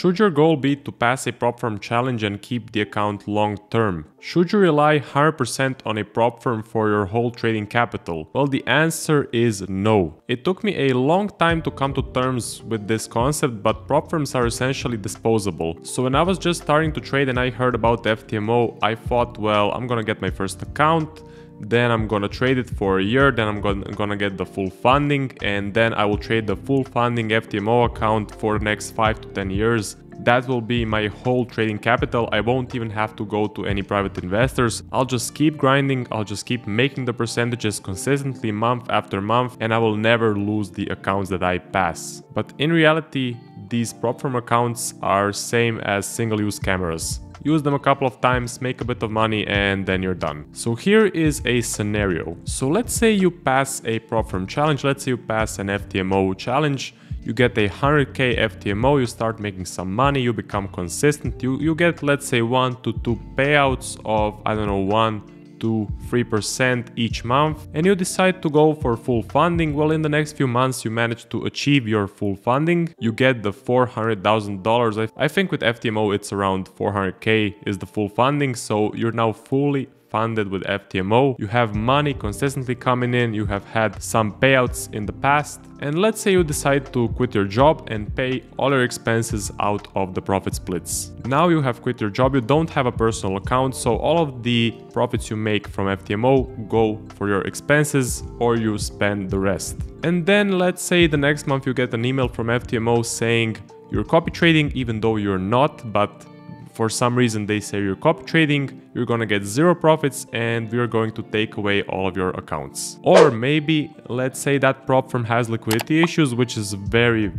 Should your goal be to pass a prop firm challenge and keep the account long term? Should you rely 100% on a prop firm for your whole trading capital? Well, the answer is no. It took me a long time to come to terms with this concept, but prop firms are essentially disposable. So when I was just starting to trade and I heard about FTMO, I thought, well, I'm gonna get my first account, then I'm gonna trade it for a year, then I'm gonna get the full funding, and then I will trade the full funding FTMO account for the next 5 to 10 years. That will be my whole trading capital. I won't even have to go to any private investors. I'll just keep grinding, I'll just keep making the percentages consistently month after month, and I will never lose the accounts that I pass. But in reality, these prop firm accounts are same as single-use cameras. Use them a couple of times, make a bit of money, and then you're done. So here is a scenario. So let's say you pass a prop firm challenge, let's say you pass an FTMO challenge, you get a 100k FTMO, you start making some money, you become consistent, you get, let's say, 1 to 2 payouts of, I don't know, 1 to 3% each month, and you decide to go for full funding. Well, in the next few months you manage to achieve your full funding, you get the $400,000. I think with FTMO it's around 400k is the full funding, so you're now fully funded with FTMO. You have money consistently coming in, you have had some payouts in the past, and let's say you decide to quit your job and pay all your expenses out of the profit splits. Now you have quit your job, you don't have a personal account, so all of the profits you make from FTMO go for your expenses or you spend the rest. And then let's say the next month you get an email from FTMO saying you're copy trading, even though you're not, but for some reason they say you're copy trading, you're gonna get 0 profits and we're going to take away all of your accounts. Or maybe, let's say that prop firm has liquidity issues, which is very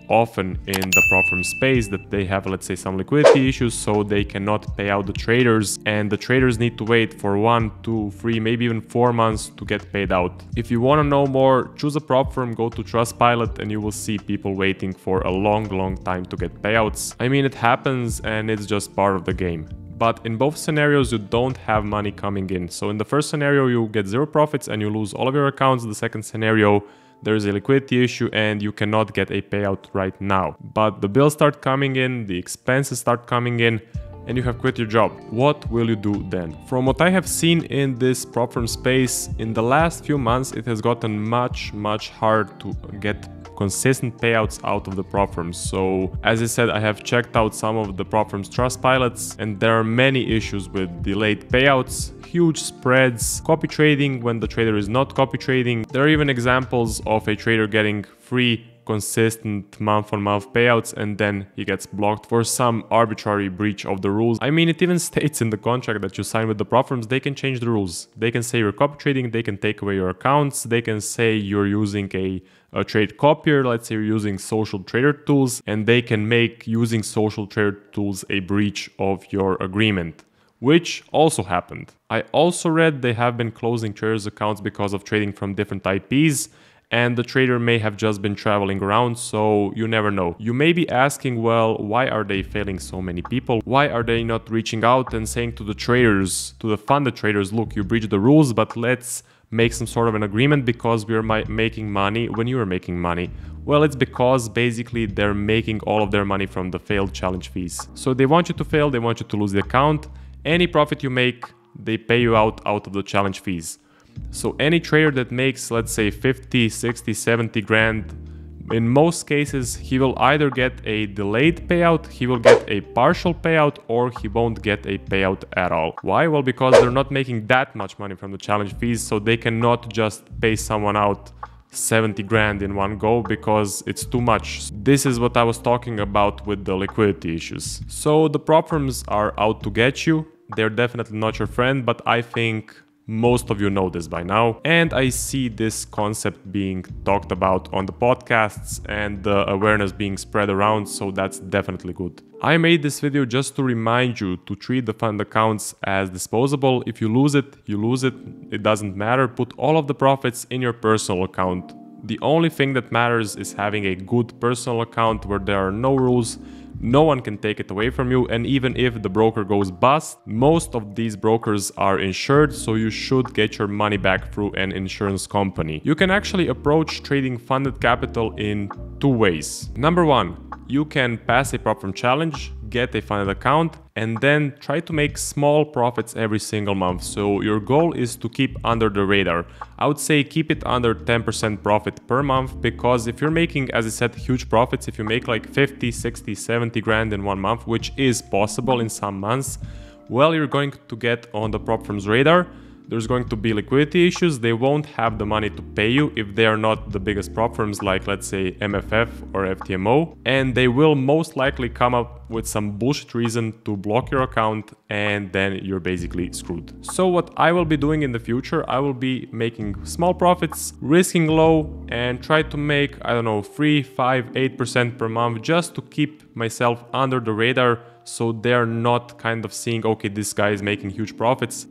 often in the prop firm space, that they have, let's say, some liquidity issues, so they cannot pay out the traders, and the traders need to wait for 1, 2, 3, maybe even 4 months to get paid out. If you want to know more, choose a prop firm, go to Trustpilot, and you will see people waiting for a long time to get payouts. I mean, it happens and it's just part of the game. But in both scenarios you don't have money coming in. So in the first scenario you get 0 profits and you lose all of your accounts. The second scenario, there is a liquidity issue and you cannot get a payout right now. But the bills start coming in, the expenses start coming in, and you have quit your job. What will you do then? From what I have seen in this prop firm space, in the last few months it has gotten much harder to get consistent payouts out of the prop firms. So as I said, I have checked out some of the prop firms Trustpilots, and there are many issues with delayed payouts, huge spreads, copy trading when the trader is not copy trading. There are even examples of a trader getting free consistent month-on-month payouts and then he gets blocked for some arbitrary breach of the rules. I mean, it even states in the contract that you sign with the prop firms, they can change the rules. They can say you're copy trading, they can take away your accounts, they can say you're using a trade copier, let's say you're using social trader tools, and they can make using social trader tools a breach of your agreement, which also happened. I also read they have been closing traders' accounts because of trading from different IPs, and the trader may have just been traveling around, so you never know. You may be asking, well, why are they failing so many people? Why are they not reaching out and saying to the traders, to the funded traders, look, you breached the rules, but let's make some sort of an agreement because we're making money when you are making money? Well, it's because basically they're making all of their money from the failed challenge fees. So they want you to fail, they want you to lose the account. Any profit you make, they pay you out of the challenge fees. So any trader that makes, let's say, 50, 60, 70 grand, in most cases, he will either get a delayed payout, he will get a partial payout, or he won't get a payout at all. Why? Well, because they're not making that much money from the challenge fees, so they cannot just pay someone out 70 grand in one go because it's too much. This is what I was talking about with the liquidity issues. So the prop firms are out to get you. They're definitely not your friend, but I think most of you know this by now, and I see this concept being talked about on the podcasts and the awareness being spread around, so that's definitely good. I made this video just to remind you to treat the fund accounts as disposable. If you lose it, you lose it. It doesn't matter. Put all of the profits in your personal account. The only thing that matters is having a good personal account where there are no rules. No one can take it away from you, and even if the broker goes bust, most of these brokers are insured, so you should get your money back through an insurance company. You can actually approach trading funded capital in two ways. Number one, you can pass a prop firm challenge, get a funded account, and then try to make small profits every single month. So your goal is to keep under the radar. I would say keep it under 10% profit per month, because if you're making, as I said, huge profits, if you make like 50, 60, 70 grand in one month, which is possible in some months, well, you're going to get on the prop firm's radar. There's going to be liquidity issues. They won't have the money to pay you if they are not the biggest prop firms like, let's say, MFF or FTMO. And they will most likely come up with some bullshit reason to block your account, and then you're basically screwed. So what I will be doing in the future, I will be making small profits, risking low, and try to make, I don't know, 3, 5, 8% per month, just to keep myself under the radar, so they're not kind of seeing, okay, this guy is making huge profits,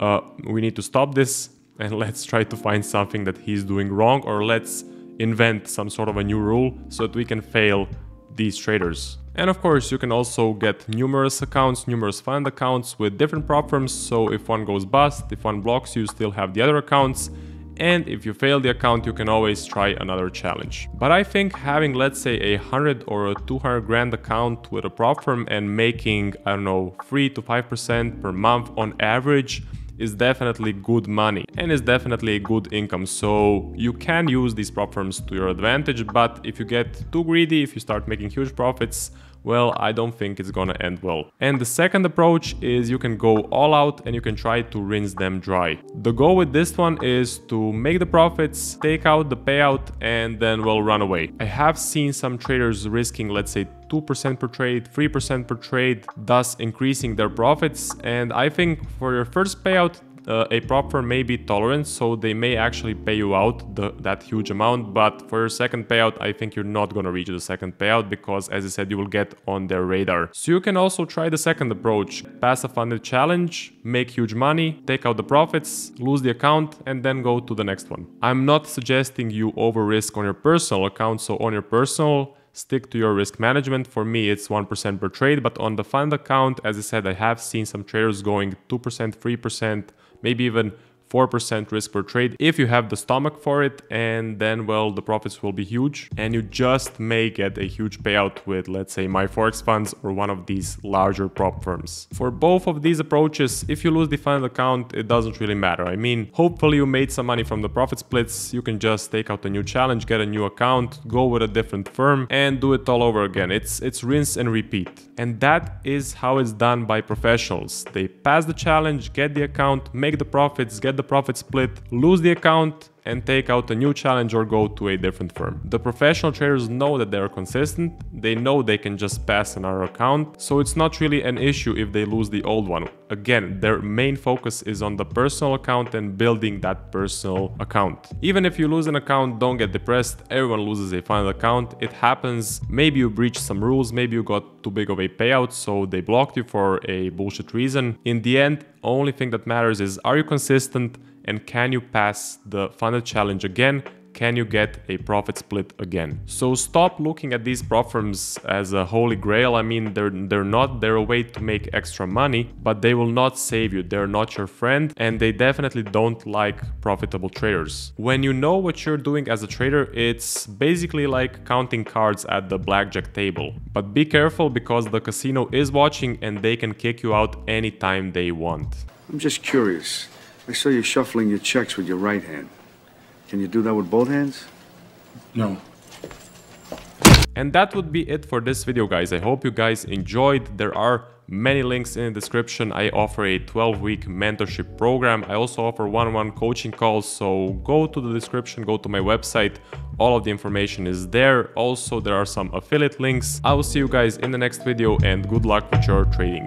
we need to stop this and let's try to find something that he's doing wrong, or let's invent some sort of a new rule so that we can fail these traders. And of course, you can also get numerous accounts, numerous fund accounts with different prop firms, so if one goes bust, if one blocks you, still have the other accounts. And if you fail the account, you can always try another challenge. But I think having, let's say, a 100 or a 200 grand account with a prop firm and making, I don't know, 3 to 5% per month on average is definitely good money and is definitely a good income. So you can use these prop firms to your advantage, but if you get too greedy, if you start making huge profits, well, I don't think it's gonna end well. And the second approach is you can go all out and you can try to rinse them dry. The goal with this one is to make the profits, take out the payout, and then, well, run away. I have seen some traders risking, let's say, 2% per trade, 3% per trade, thus increasing their profits. And I think for your first payout, a prop firm may be tolerant, so they may actually pay you out that huge amount. But for your second payout, I think you're not gonna reach the second payout because, as I said, you will get on their radar. So you can also try the second approach, pass a funded challenge, make huge money, take out the profits, lose the account, and then go to the next one. I'm not suggesting you over risk on your personal account, so on your personal, stick to your risk management. For me, it's 1% per trade, but on the fund account, as I said, I have seen some traders going 2%, 3%, maybe even 4% risk per trade if you have the stomach for it, and then, well, the profits will be huge and you just may get a huge payout with, let's say, My Forex Funds or one of these larger prop firms. For both of these approaches, if you lose the fund account, it doesn't really matter. I mean, hopefully you made some money from the profit splits. You can just take out a new challenge, get a new account, go with a different firm, and do it all over again. It's rinse and repeat. And that is how it's done by professionals. They pass the challenge, get the account, make the profits, get the profit split, lose the account, and take out a new challenge or go to a different firm. The professional traders know that they're consistent, they know they can just pass another account, so it's not really an issue if they lose the old one. Again, their main focus is on the personal account and building that personal account. Even if you lose an account, don't get depressed. Everyone loses a final account. It happens. Maybe you breached some rules, maybe you got too big of a payout, so they blocked you for a bullshit reason. In the end, only thing that matters is, are you consistent? And can you pass the funded challenge again? Can you get a profit split again? So stop looking at these prop firms as a holy grail. I mean, they're not. They're a way to make extra money, but they will not save you. They're not your friend, and they definitely don't like profitable traders. When you know what you're doing as a trader, it's basically like counting cards at the blackjack table. But be careful, because the casino is watching and they can kick you out anytime they want. I'm just curious. I saw you shuffling your checks with your right hand. Can you do that with both hands? No. And that would be it for this video, guys. I hope you guys enjoyed. There are many links in the description. I offer a 12-week mentorship program. I also offer one-on-one coaching calls, so go to the description, go to my website. All of the information is there. Also, there are some affiliate links. I will see you guys in the next video, and good luck with your trading.